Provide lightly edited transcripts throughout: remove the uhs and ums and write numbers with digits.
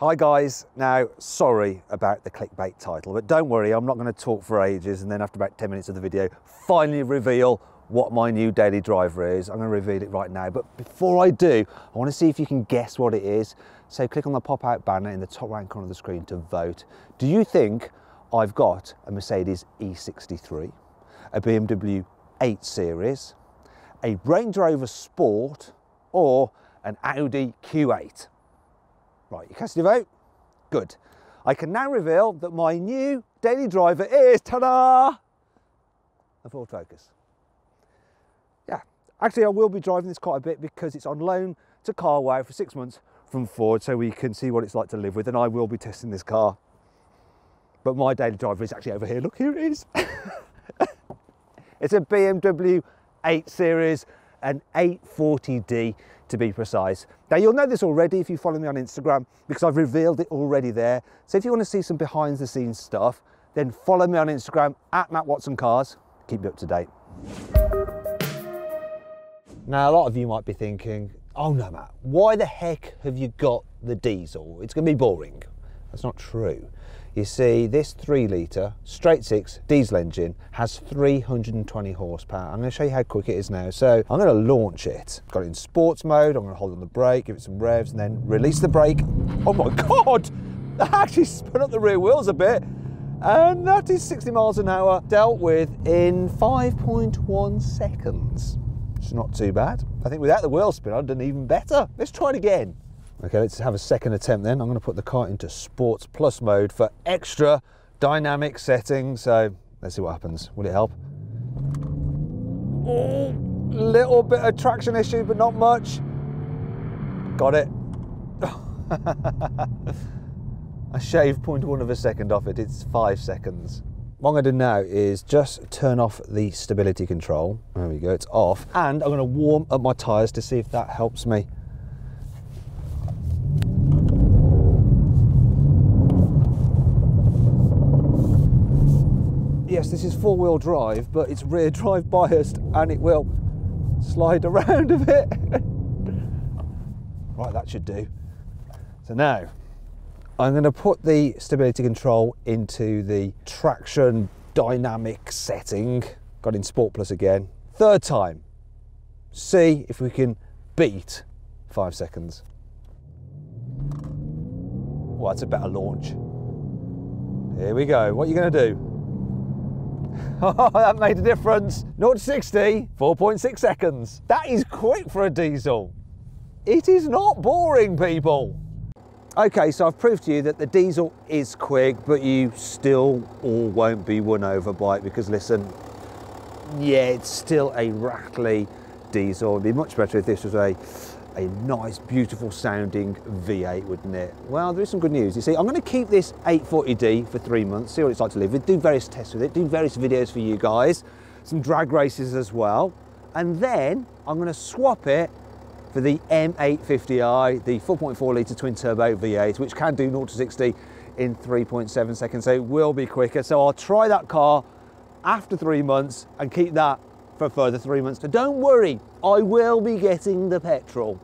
Hi guys, now sorry about the clickbait title, but don't worry, I'm not going to talk for ages and then after about 10 minutes of the video, finally reveal what my new daily driver is. I'm going to reveal it right now, but before I do, I want to see if you can guess what it is. So click on the pop-out banner in the top right corner of the screen to vote. Do you think I've got a Mercedes E63, a BMW 8 Series, a Range Rover Sport, or an Audi Q8? Right, you cast your vote? Good. I can now reveal that my new daily driver is, ta-da, a Ford Focus. Yeah, actually I will be driving this quite a bit because it's on loan to Carwow for 6 months from Ford, so we can see what it's like to live with, and I will be testing this car. But my daily driver is actually over here. Look, here it is. It's a BMW 8 Series, an 840D to be precise. Now you'll know this already if you follow me on Instagram because I've revealed it already there. So if you want to see some behind the scenes stuff, then follow me on Instagram at Matt Watson Cars. Keep me up to date. Now a lot of you might be thinking, oh no Matt, why the heck have you got the diesel? It's going to be boring. That's not true. You see, this 3 litre straight 6 diesel engine has 320 horsepower. I'm going to show you how quick it is now. So I'm going to launch it. Got it in sports mode. I'm going to hold on the brake, give it some revs, and then release the brake. Oh my God! That actually spun up the rear wheels a bit. And that is 60 miles an hour dealt with in 5.1 seconds. Which is not too bad. I think without the wheel spin, I'd done even better. Let's try it again. Okay, let's have a second attempt then. I'm going to put the car into Sports Plus mode for extra dynamic settings. So let's see what happens. Will it help? Oh, little bit of traction issue, but not much. Got it. I shaved 0.1 of a second off it. It's 5 seconds. What I'm going to do now is just turn off the stability control. There we go, it's off. And I'm going to warm up my tyres to see if that helps me. Yes, this is 4-wheel drive, but it's rear drive biased and it will slide around a bit. Right, that should do. So now, I'm going to put the stability control into the traction dynamic setting. Got in Sport Plus again. 3rd time. See if we can beat 5 seconds. Well, that's a better launch. Here we go. What are you going to do? Oh, that made a difference. 0 to 60, 4.6 seconds. That is quick for a diesel. It is not boring, people. Okay, so I've proved to you that the diesel is quick, but you still all won't be won over by it because listen, yeah, it's still a rattly diesel. It'd be much better if this was a nice, beautiful sounding V8, wouldn't it? Well, there is some good news. You see, I'm going to keep this 840D for 3 months, see what it's like to live with, do various tests with it, do various videos for you guys, some drag races as well, and then I'm going to swap it for the M850i, the 4.4 litre twin turbo V8, which can do 0 to 60 in 3.7 seconds, so it will be quicker. So I'll try that car after 3 months and keep that for a further 3 months. So don't worry, I will be getting the petrol.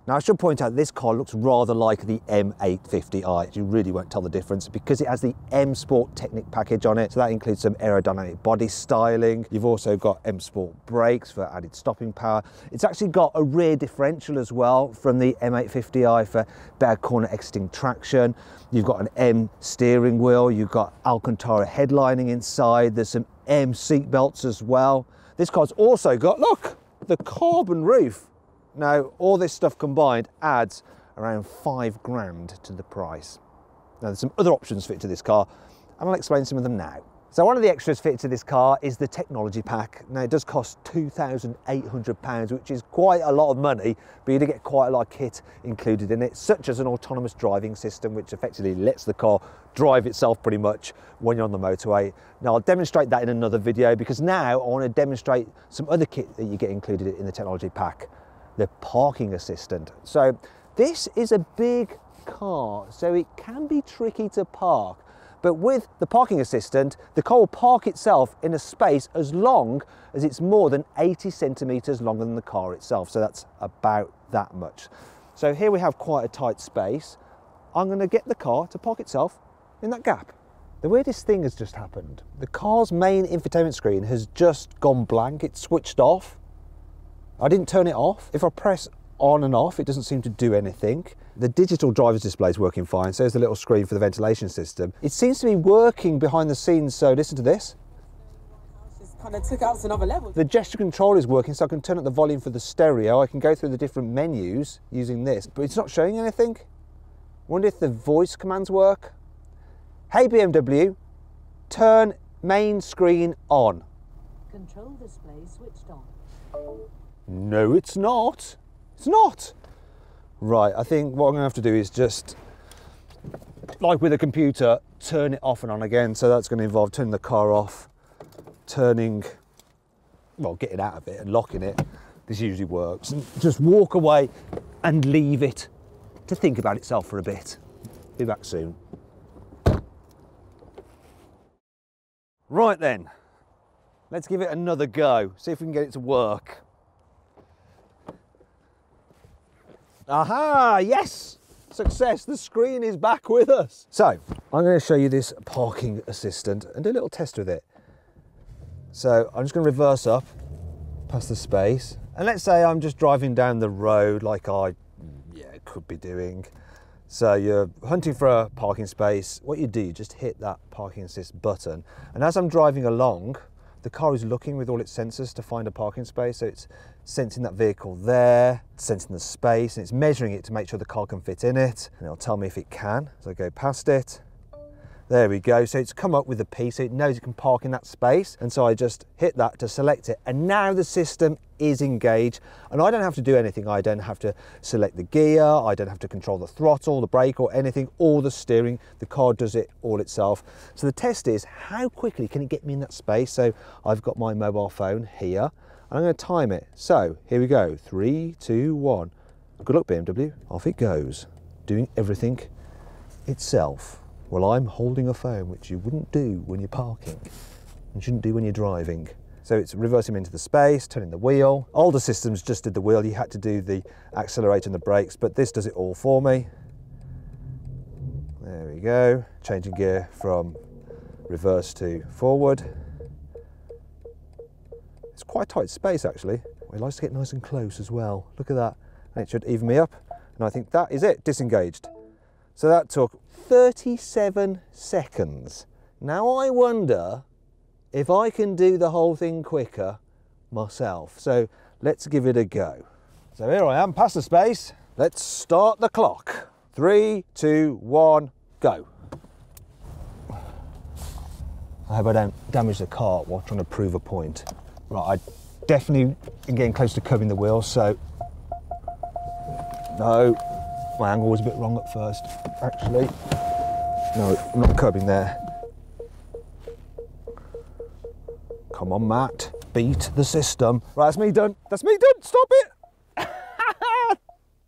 Now I should point out this car looks rather like the M850i. You really won't tell the difference because it has the M Sport Technic package on it. So that includes some aerodynamic body styling. You've also got M Sport brakes for added stopping power. It's actually got a rear differential as well from the M850i for better corner exiting traction. You've got an M steering wheel. You've got Alcantara headlining inside. There's some M seat belts as well. This car's also got, look, the carbon roof. Now, all this stuff combined adds around 5 grand to the price. Now, there's some other options fitted to this car, and I'll explain some of them now. So one of the extras fitted to this car is the technology pack. Now, it does cost £2,800, which is quite a lot of money, but you do get quite a lot of kit included in it, such as an autonomous driving system, which effectively lets the car drive itself pretty much when you're on the motorway. Now, I'll demonstrate that in another video because now I want to demonstrate some other kit that you get included in the technology pack. The parking assistant. So this is a big car, so it can be tricky to park. But with the parking assistant, the car will park itself in a space as long as it's more than 80 centimetres longer than the car itself. So that's about that much. So here we have quite a tight space. I'm going to get the car to park itself in that gap. The weirdest thing has just happened. The car's main infotainment screen has just gone blank. It's switched off. I didn't turn it off. If I press on and off, it doesn't seem to do anything. The digital driver's display is working fine, so there's the little screen for the ventilation system. It seems to be working behind the scenes, so listen to this. Just kind of took it up to another level. The gesture control is working, so I can turn up the volume for the stereo. I can go through the different menus using this, but it's not showing anything. Wonder if the voice commands work. Hey BMW, turn main screen on. Control display switched on. No, it's not. It's not. Right, I think what I'm going to have to do is just, like with a computer, turn it off and on again. So that's going to involve turning the car off, getting out of it and locking it. This usually works. And just walk away and leave it to think about itself for a bit. Be back soon. Right then, let's give it another go. See if we can get it to work. Aha, yes, success, the screen is back with us. So, I'm going to show you this parking assistant and do a little test with it. So, I'm just going to reverse up past the space. And let's say I'm just driving down the road like I could be doing. So you're hunting for a parking space. What you do, you just hit that parking assist button. And as I'm driving along, the car is looking with all its sensors to find a parking space. So it's sensing that vehicle there, sensing the space, and it's measuring it to make sure the car can fit in it. And it'll tell me if it can. So I go past it. There we go. So it's come up with a P, so it knows it can park in that space. And so I just hit that to select it. And now the system is engaged. And I don't have to do anything. I don't have to select the gear. I don't have to control the throttle, the brake or anything, or the steering. The car does it all itself. So the test is how quickly can it get me in that space? So I've got my mobile phone here. And I'm going to time it. So here we go. 3, 2, 1. Good luck, BMW. Off it goes. Doing everything itself. Well, I'm holding a phone, which you wouldn't do when you're parking and shouldn't do when you're driving. So it's reversing into the space, turning the wheel. Older systems just did the wheel. You had to do the accelerator and the brakes, but this does it all for me. There we go. Changing gear from reverse to forward. It's quite a tight space, actually. It likes to get nice and close as well. Look at that. And it should even me up. And I think that is it, disengaged. So that took 37 seconds. Now I wonder if I can do the whole thing quicker myself. So let's give it a go. So here I am, past the space. Let's start the clock. 3, 2, 1, go. I hope I don't damage the car while trying to prove a point. Right, I definitely am getting close to curbing the wheel, so no. My angle was a bit wrong at first, actually. No, I'm not curbing there. Come on, Matt. Beat the system. Right, that's me done. That's me done. Stop it.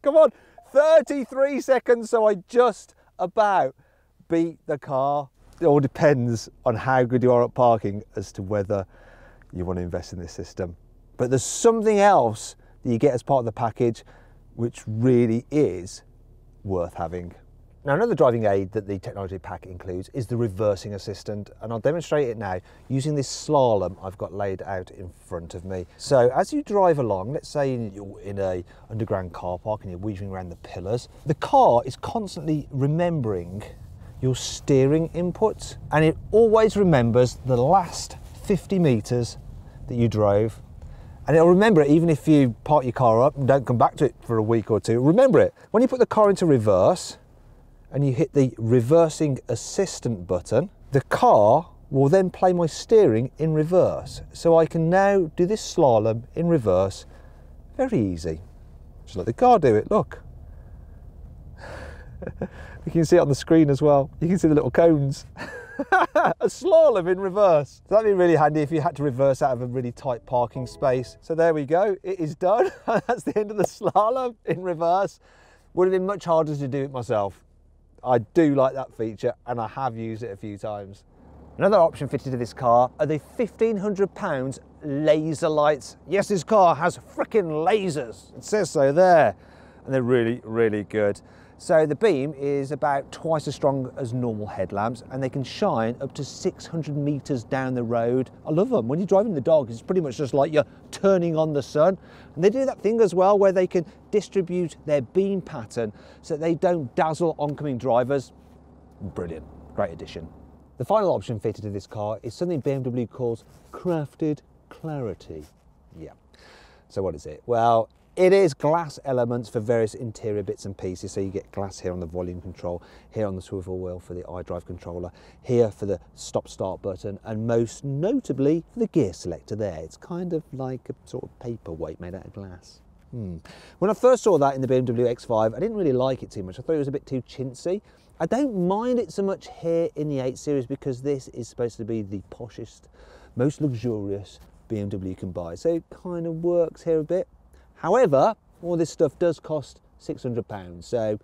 Come on. 33 seconds, so I just about beat the car. It all depends on how good you are at parking as to whether you want to invest in this system. But there's something else that you get as part of the package which really is worth having. Now, another driving aid that the technology pack includes is the reversing assistant, and I'll demonstrate it now using this slalom I've got laid out in front of me. So as you drive along, let's say you're in a underground car park and you're weaving around the pillars, the car is constantly remembering your steering inputs, and it always remembers the last 50 meters that you drove. And it'll remember it even if you park your car up and don't come back to it for a week or two. Remember it. When you put the car into reverse and you hit the reversing assistant button, the car will then play my steering in reverse. So I can now do this slalom in reverse very easy. Just let the car do it, look. You can see it on the screen as well. You can see the little cones. A slalom in reverse. So that'd be really handy if you had to reverse out of a really tight parking space. So there we go, it is done. That's the end of the slalom in reverse. Would have been much harder to do it myself. I do like that feature and I have used it a few times. Another option fitted to this car are the £1,500 laser lights. Yes, this car has frickin' lasers. It says so there. And they're really, really good. So the beam is about twice as strong as normal headlamps, and they can shine up to 600 meters down the road. I love them. When you're driving the dog, it's pretty much just like you're turning on the sun. And they do that thing as well where they can distribute their beam pattern so that they don't dazzle oncoming drivers. Brilliant, great addition. The final option fitted to this car is something BMW calls crafted clarity. Yeah, so what is it? Well, it is glass elements for various interior bits and pieces. So you get glass here on the volume control, here on the swivel wheel for the iDrive controller, here for the stop-start button, and most notably for the gear selector there. It's kind of like a sort of paperweight made out of glass. When I first saw that in the BMW X5, I didn't really like it too much. I thought it was a bit too chintzy. I don't mind it so much here in the 8 Series because this is supposed to be the poshest, most luxurious BMW you can buy. So it kind of works here a bit. However, all this stuff does cost £600, so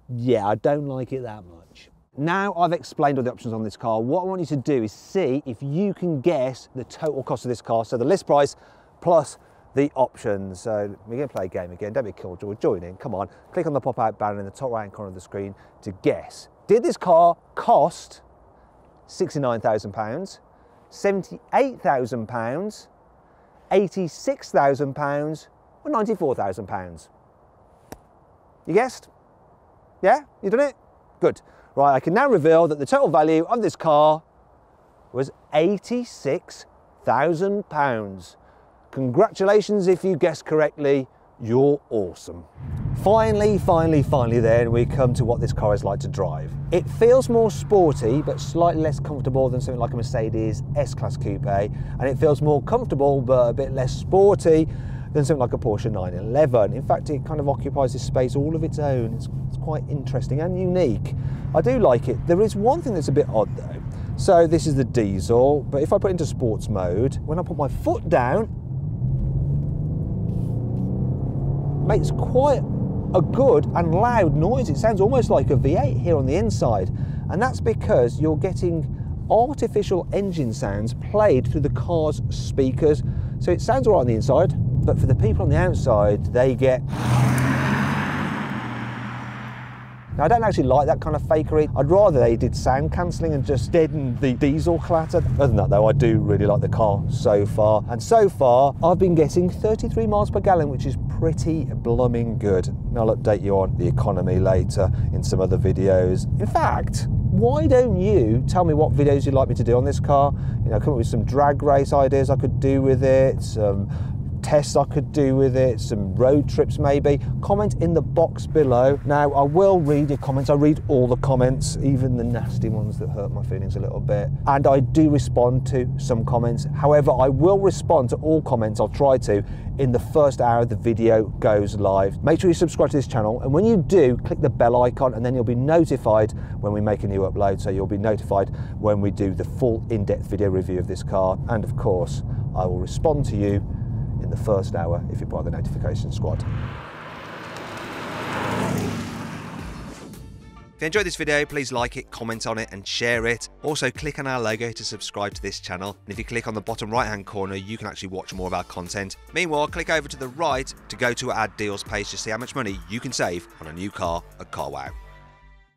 yeah, I don't like it that much. Now I've explained all the options on this car, what I want you to do is see if you can guess the total cost of this car, so the list price plus the options. So we're going to play a game again, don't be killjoy, join in, come on, click on the pop-out banner in the top right-hand corner of the screen to guess. Did this car cost £69,000, £78,000, £86,000, or £94,000. You guessed? Yeah? You done it? Good. Right, I can now reveal that the total value of this car was £86,000. Congratulations if you guessed correctly, you're awesome. Finally then, we come to what this car is like to drive. It feels more sporty, but slightly less comfortable than something like a Mercedes S-Class Coupe, and it feels more comfortable, but a bit less sporty than something like a Porsche 911. In fact, it kind of occupies this space all of its own. It's quite interesting and unique. I do like it. There is one thing that's a bit odd though. So this is the diesel, but if I put it into sports mode, when I put my foot down, it makes quite a good and loud noise. It sounds almost like a V8 here on the inside, and that's because you're getting artificial engine sounds played through the car's speakers. So it sounds all right on the inside, but for the people on the outside, they get... Now, I don't actually like that kind of fakery. I'd rather they did sound cancelling and just deaden the diesel clatter. Other than that though, I do really like the car so far. And so far, I've been getting 33 miles per gallon, which is pretty blooming good. And I'll update you on the economy later in some other videos. In fact, why don't you tell me what videos you'd like me to do on this car? You know, come up with some drag race ideas I could do with it, some tests I could do with it, some road trips maybe. Comment in the box below. Now, I will read your comments. I read all the comments, even the nasty ones that hurt my feelings a little bit. And I do respond to some comments. However, I will respond to all comments. I'll try to in the first hour the video goes live. Make sure you subscribe to this channel, and when you do, click the bell icon, and then you'll be notified when we make a new upload. So you'll be notified when we do the full in-depth video review of this car. And of course, I will respond to you in the first hour if you're part of the notification squad. If you enjoyed this video, please like it, comment on it and share it. Also click on our logo to subscribe to this channel. And if you click on the bottom right hand corner, you can actually watch more of our content. Meanwhile, click over to the right to go to our deals page to see how much money you can save on a new car at CarWow.